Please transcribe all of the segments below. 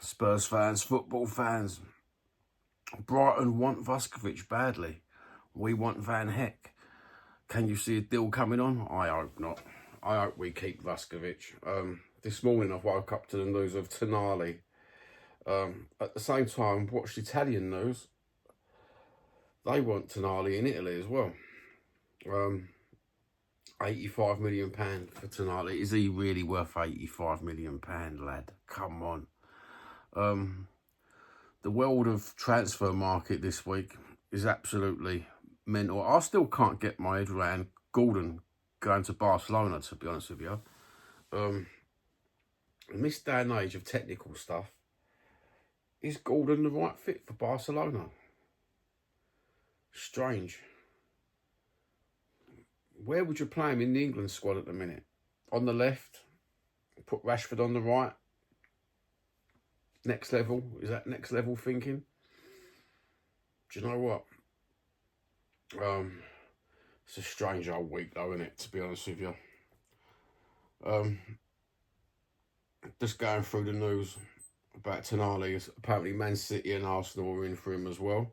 Spurs fans, football fans, Brighton want Vuskovic badly. We want Van Heck. Can you see a deal coming on? I hope not. I hope we keep Vuskovic. This morning I woke up to the news of Tonali. At the same time, watched Italian news. They want Tonali in Italy as well. £85 million for Tonali. Is he really worth £85 million, lad? Come on. The world of transfer market this week is absolutely mental. I still can't get my head around Gordon going to Barcelona, to be honest with you. In this day and age of technical stuff, is Gordon the right fit for Barcelona? Strange. Where would you play him in the England squad at the minute? On the left, put Rashford on the right. Next level, is that next level thinking? Do you know what? It's a strange old week though, isn't it, to be honest with you? Just going through the news about Tonali, apparently Man City and Arsenal are in for him as well.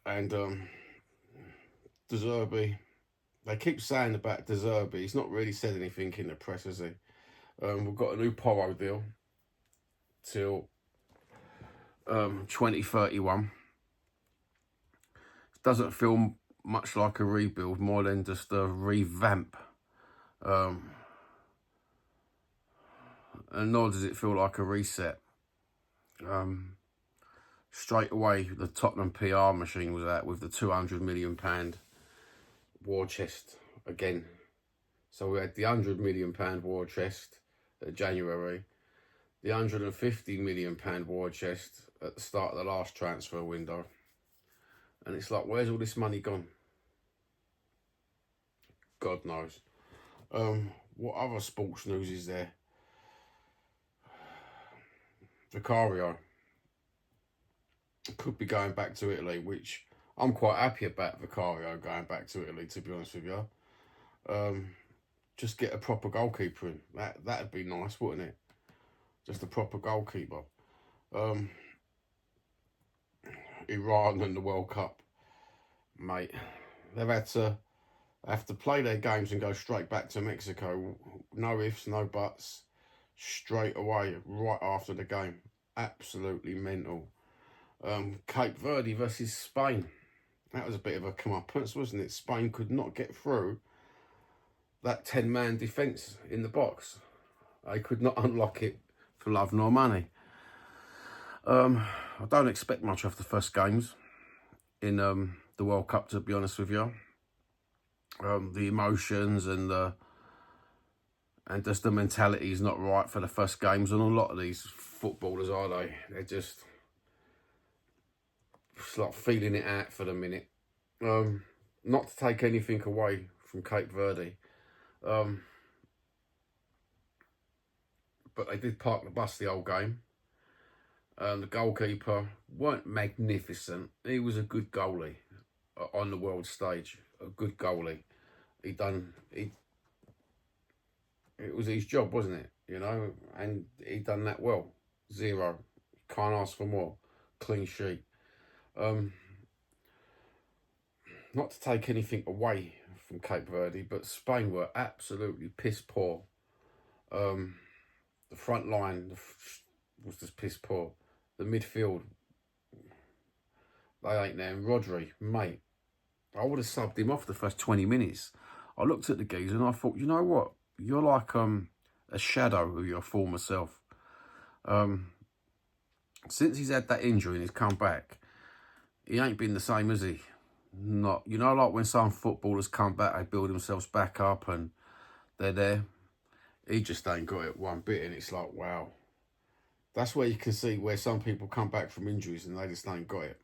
And De Zerbi, they keep saying about De Zerbi, he's not really said anything in the press, has he? We've got a new Porro deal till 2031. It doesn't feel much like a rebuild, more than just a revamp. And nor does it feel like a reset. Straight away, the Tottenham PR machine was out with the £200 million war chest again. So we had the £100 million war chest at January, the £150 million war chest at the start of the last transfer window. And it's like, where's all this money gone? God knows. What other sports news is there? Vicario could be going back to Italy, which I'm quite happy about Vicario going back to Italy, to be honest with you. Just get a proper goalkeeper in. That'd be nice, wouldn't it? Just a proper goalkeeper. Iran and the World Cup, mate. They've had to play their games and go straight back to Mexico. No ifs, no buts. Straight away, right after the game. Absolutely mental. Cape Verde versus Spain. That was a bit of a comeuppance, wasn't it? Spain could not get through that 10-man defence in the box. They could not unlock it for love nor money. I don't expect much of the first games in the World Cup, to be honest with you. The emotions and just the mentality is not right for the first games, and a lot of these footballers, are they? They're just like feeling it out for the minute. Not to take anything away from Cape Verde, but they did park the bus the whole game. The goalkeeper weren't magnificent. He was a good goalie on the world stage. A good goalie. It was his job, wasn't it? You know, and he done that well. 0. Can't ask for more. Clean sheet. Not to take anything away from Cape Verde, but Spain were absolutely piss poor. The front line was just piss poor. The midfield, they ain't there. And Rodri, mate, I would have subbed him off the first 20 minutes. I looked at the geezer and I thought, you know what? You're like a shadow of your former self. Since he's had that injury and he's come back, he ain't been the same, has he? Not, you know, like when some footballers come back, they build themselves back up and they're there. He just ain't got it one bit, and it's like, wow. That's where you can see where some people come back from injuries and they just ain't got it.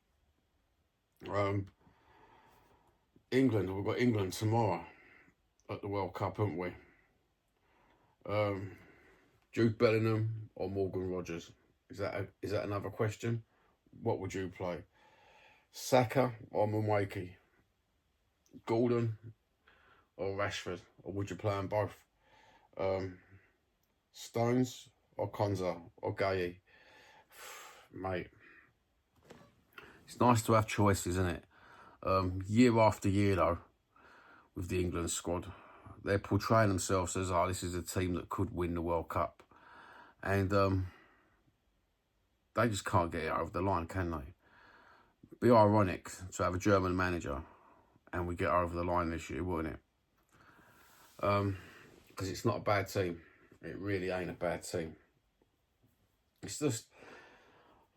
England, we've got England tomorrow at the World Cup, haven't we? Jude Bellingham or Morgan Rogers? Is that another question? What would you play? Saka or Mwaki? Gordon or Rashford? Or would you play them both? Stones or Konza or Gaye. Mate, it's nice to have choices, isn't it? Year after year, though, with the England squad, they're portraying themselves as, oh, this is a team that could win the World Cup. And they just can't get it over the line, can they? Be ironic to have a German manager and we get over the line this year, wouldn't it? Because it's not a bad team. It really ain't a bad team. It's just,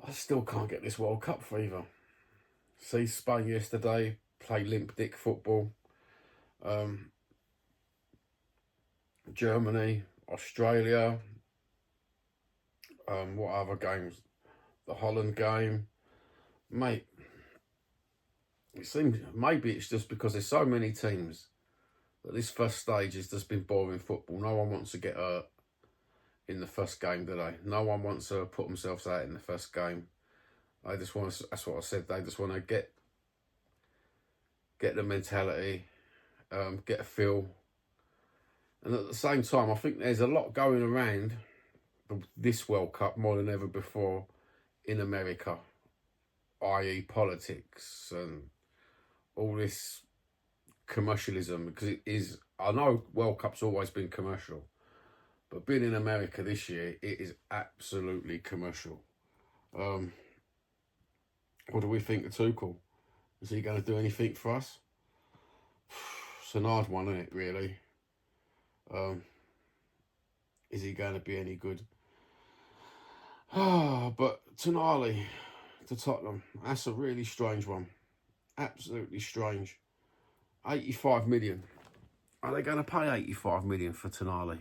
I still can't get this World Cup fever. See Spain yesterday, play limp dick football. Germany, Australia. What other games? The Holland game. Mate, it seems maybe it's just because there's so many teams that this first stage has just been boring football. No one wants to get hurt in the first game, do they? No one wants to put themselves out in the first game. They just want to, that's what I said, they just want to get the mentality, get a feel. And at the same time, I think there's a lot going around this World Cup more than ever before in America, i.e. politics and all this commercialism, because it is, I know World Cup's always been commercial, but being in America this year, it is absolutely commercial. What do we think of Tuchel? Is he going to do anything for us? It's an hard one, isn't it, really? Is he going to be any good? But Tonali to Tottenham, that's a really strange one. Absolutely strange. 85 million. Are they going to pay 85 million for Tonali?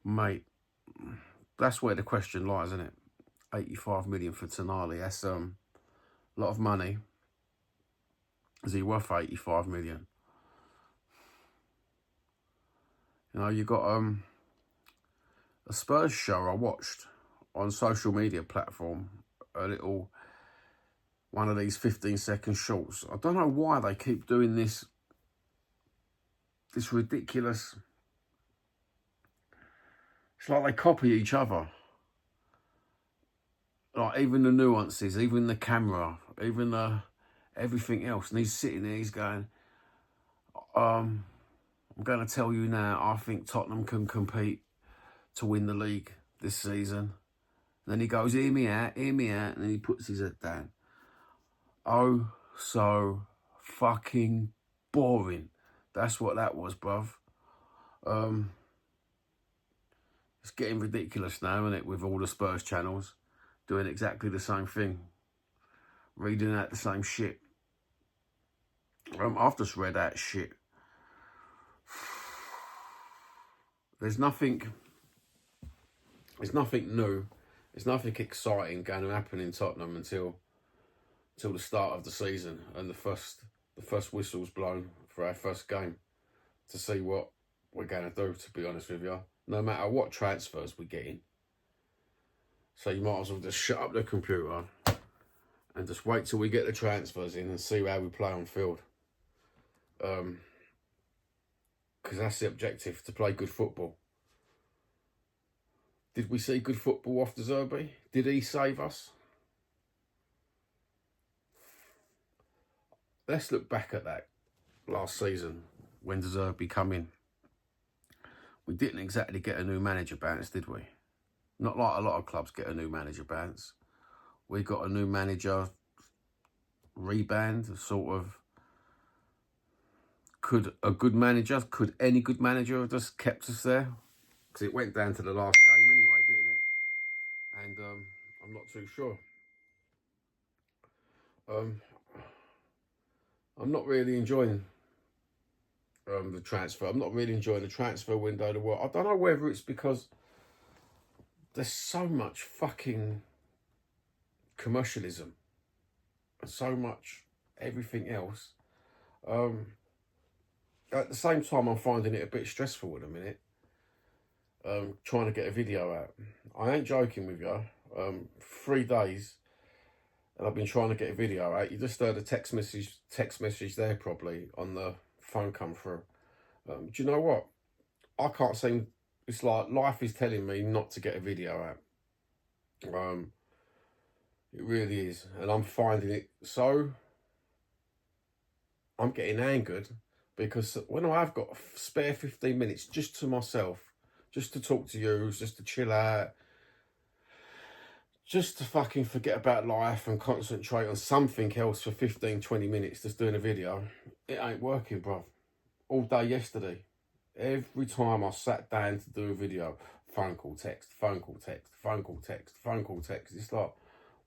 Mate, that's where the question lies, isn't it? 85 million for Tonali. That's a lot of money. Is he worth 85 million? You know, you got a Spurs show I watched on social media platform, a little one of these 15-second shorts. I don't know why they keep doing this ridiculous. It's like they copy each other. Like even the nuances, even the camera, even everything else. And he's sitting there, he's going, I'm going to tell you now, I think Tottenham can compete to win the league this season. And then he goes, hear me out, and then he puts his head down. Oh, so fucking boring. That's what that was, bruv. It's getting ridiculous now, isn't it, with all the Spurs channels doing exactly the same thing, reading out the same shit. I've just read out shit. There's nothing new. There's nothing exciting going to happen in Tottenham until the start of the season and the first whistle's blown for our first game to see what we're going to do, to be honest with you. No matter what transfers we get in. So you might as well just shut up the computer and just wait till we get the transfers in and see how we play on field. Because that's the objective, to play good football. Did we see good football off De Zerbi? Did he save us? Let's look back at that last season when De Zerbi come in. We didn't exactly get a new manager bounce, did we? Not like a lot of clubs get a new manager bounce. We got a new manager rebound, sort of. Could any good manager have just kept us there? Because it went down to the last game anyway, didn't it? And I'm not too sure. I'm not really enjoying the transfer. I'm not really enjoying the transfer window. I don't know whether it's because there's so much fucking commercialism and so much everything else. At the same time, I'm finding it a bit stressful at the minute. Trying to get a video out. I ain't joking with you. 3 days, and I've been trying to get a video out. You just heard a text message there probably on the phone come through. Do you know what? I can't seem, It's like life is telling me not to get a video out. It really is. And I'm finding it so... I'm getting angered because when I've got a spare 15 minutes just to myself, just to talk to you, just to chill out, just to fucking forget about life and concentrate on something else for 15, 20 minutes, just doing a video, it ain't working, bruv. All day yesterday, every time I sat down to do a video, phone call, text, phone call, text, phone call, text, phone call, text. It's like,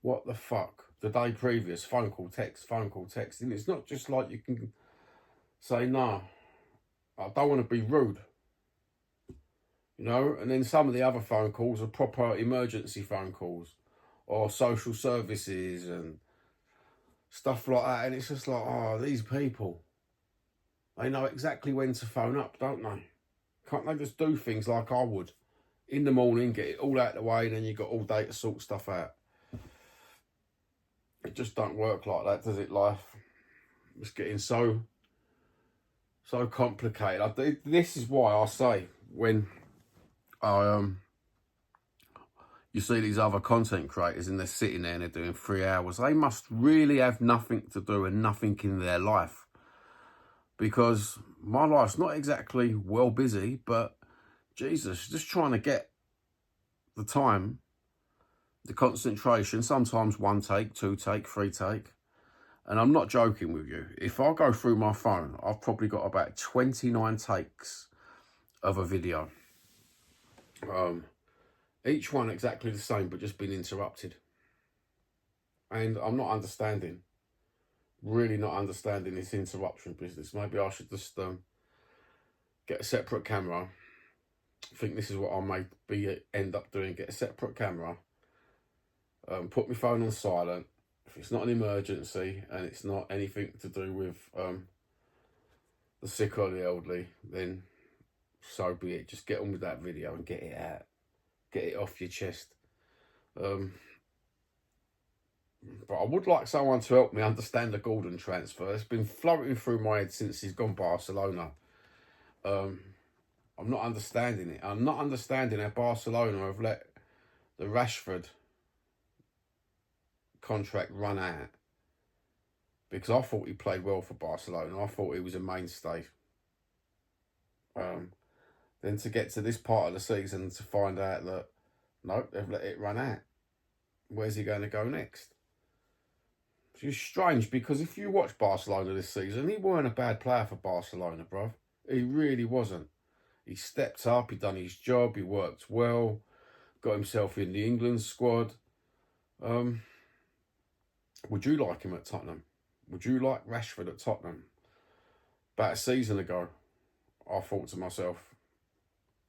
what the fuck? The day previous, phone call, text, phone call, text. And it's not just like you can say, no, I don't want to be rude. You know, and then some of the other phone calls are proper emergency phone calls or social services and stuff like that. And it's just like, oh, these people, they know exactly when to phone up, don't they? Can't they just do things like I would? In the morning, get it all out of the way, and then you've got all day to sort stuff out. It just don't work like that, does it, life? It's getting so complicated. This is why I say, when you see these other content creators and they're sitting there and they're doing 3 hours, they must really have nothing to do and nothing in their life. Because my life's not exactly well busy, but Jesus, just trying to get the time, the concentration, sometimes 1 take, 2 take, 3 take. And I'm not joking with you. If I go through my phone, I've probably got about 29 takes of a video. Each one exactly the same, but just been interrupted. And I'm not understanding, really not understanding this interruption business. Maybe I should just get a separate camera. I think this is what I may end up doing. Get a separate camera, put my phone on silent. If it's not an emergency and it's not anything to do with the sick or the elderly, then so be it. Just get on with that video and get it out. Get it off your chest. But I would like someone to help me understand the Gordon transfer. It's been floating through my head since he's gone Barcelona. I'm not understanding it. I'm not understanding how Barcelona have let the Rashford contract run out, because I thought he played well for Barcelona. I thought he was a mainstay. Then to get to this part of the season to find out that, nope, they've let it run out. Where's he going to go next? It's strange, because if you watch Barcelona this season, he weren't a bad player for Barcelona, bruv. He really wasn't. He stepped up, he done his job, he worked well, got himself in the England squad. Would you like him at Tottenham? Would you like Rashford at Tottenham? About a season ago, I thought to myself,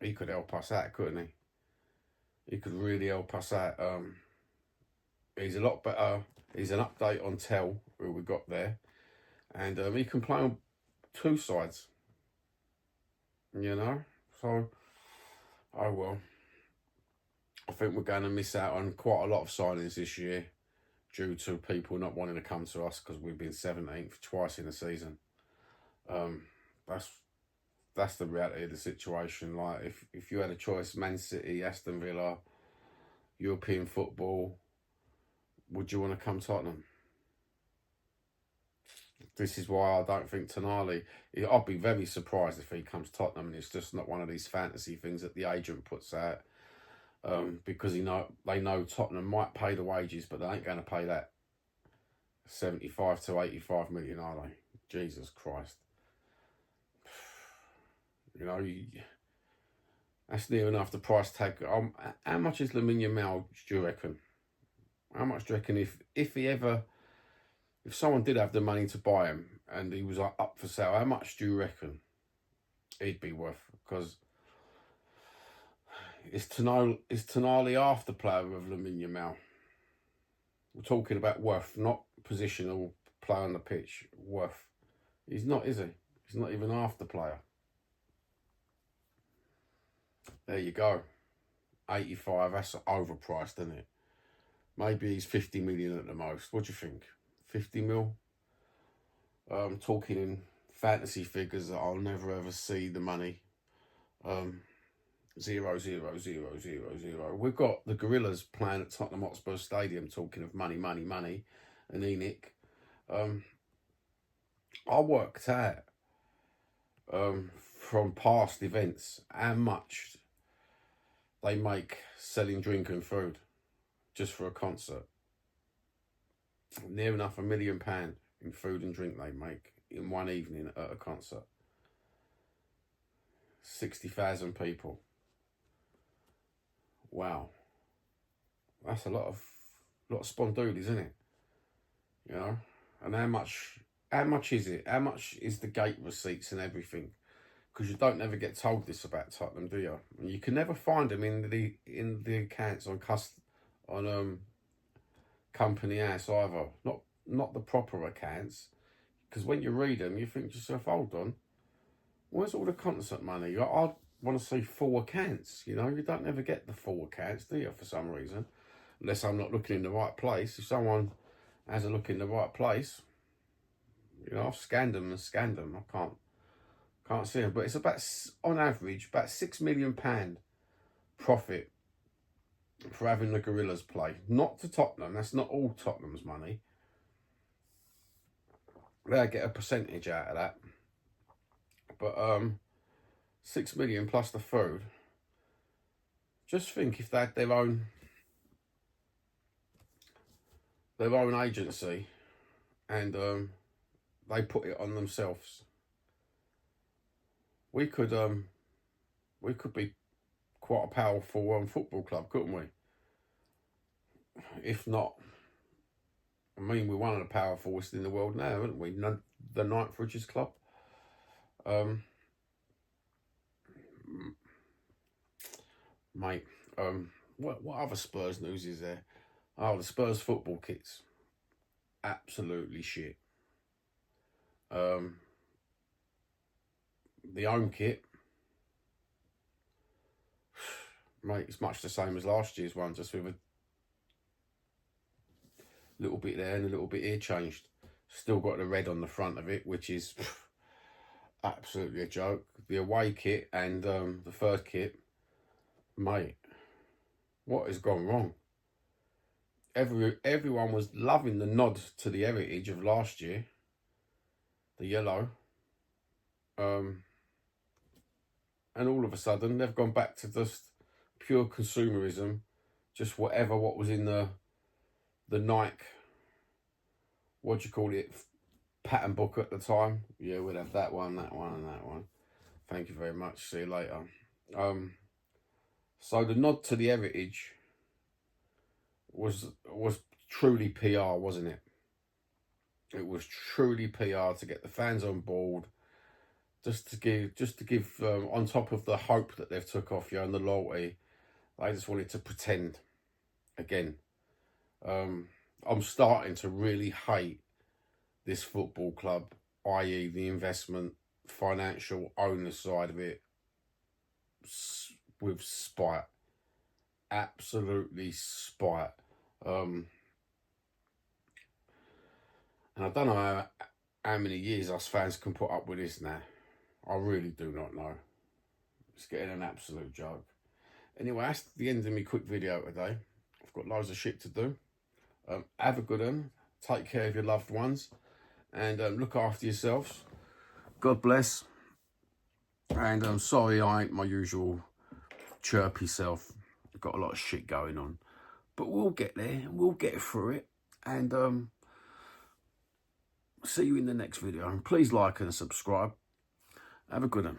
he could help us out, couldn't he? He could really help us out. He's a lot better. He's an update on Tell, who we got there. And he can play on 2 sides. You know? So, oh well. I think we're going to miss out on quite a lot of signings this year due to people not wanting to come to us because we've been 17th twice in the season. That's the reality of the situation. Like, if you had a choice, Man City, Aston Villa, European football, would you want to come Tottenham? This is why I don't think Tonali... I'd be very surprised if he comes Tottenham and it's just not one of these fantasy things that the agent puts out. Because they know Tottenham might pay the wages, but they ain't going to pay that 75 to 85 million, are they? Jesus Christ. You know, that's near enough the price tag. How much is Lamine Yamal, do you reckon? How much do you reckon if someone did have the money to buy him and he was up for sale, how much do you reckon he'd be worth? Because is Tonali half the player of Lamine Yamal? We're talking about worth, not positional play on the pitch. Worth. He's not, is he? He's not even half the player. There you go. 85, that's overpriced, isn't it? Maybe he's 50 million at the most. What do you think? 50 mil? Talking in fantasy figures that I'll never ever see the money. 0, 0, 0, 0, 0. We've got the Gorillas playing at Tottenham Hotspur Stadium, talking of money, money, money, and ENIC. I worked out from past events how much they make selling drink and food just for a concert. Near enough £1 million in food and drink they make in one evening at a concert. 60,000 people. Wow, that's a lot of spondoolies, isn't it? You know, and how much is it? How much is the gate receipts and everything? Because you don't ever get told this about Tottenham, do you? And you can never find them in the accounts on company house either. Not the proper accounts, because when you read them, you think to yourself, hold on, where's all the concert money? I want to see full accounts. You know, you don't ever get the full accounts, do you? For some reason, unless I'm not looking in the right place. If someone has a look in the right place, you know, I've scanned them. I can't see them, but it's about, on average, about £6 million profit for having the Gorillas play. Not to Tottenham, that's not all Tottenham's money. They get a percentage out of that. But 6 million plus the food. Just think if they had their own agency and they put it on themselves, we could be quite a powerful football club, couldn't we? If not, I mean, we're one of the powerfulest in the world now, aren't we? The ninth richest club. Mate, what other Spurs news is there? Oh, the Spurs football kits, absolutely shit. The home kit, mate, it's much the same as last year's one, just with a little bit there and a little bit here changed. Still got the red on the front of it, which is absolutely a joke. The away kit and the first kit, mate, what has gone wrong? Everyone was loving the nod to the heritage of last year, the yellow, and all of a sudden they've gone back to just pure consumerism, just what was in the Nike, what do you call it, pattern book at the time. Yeah, we'd have that one, and that one. Thank you very much, see you later. So the nod to the heritage was truly PR, wasn't it? It was truly PR to get the fans on board, just to give on top of the hope that they've took off you and the loyalty, they just wanted to pretend again. I'm starting to really hate this football club, i.e. the investment, financial owner side of it, with spite. Absolutely spite. And I don't know how many years us fans can put up with this now. I really do not know. It's getting an absolute joke. Anyway, that's the end of my quick video today. I've got loads of shit to do. Have a good one. Take care of your loved ones. And look after yourselves. God bless. And I'm sorry I ain't my usual chirpy self. I've got a lot of shit going on. But we'll get there. We'll get through it. And see you in the next video. And please like and subscribe. Have a good one.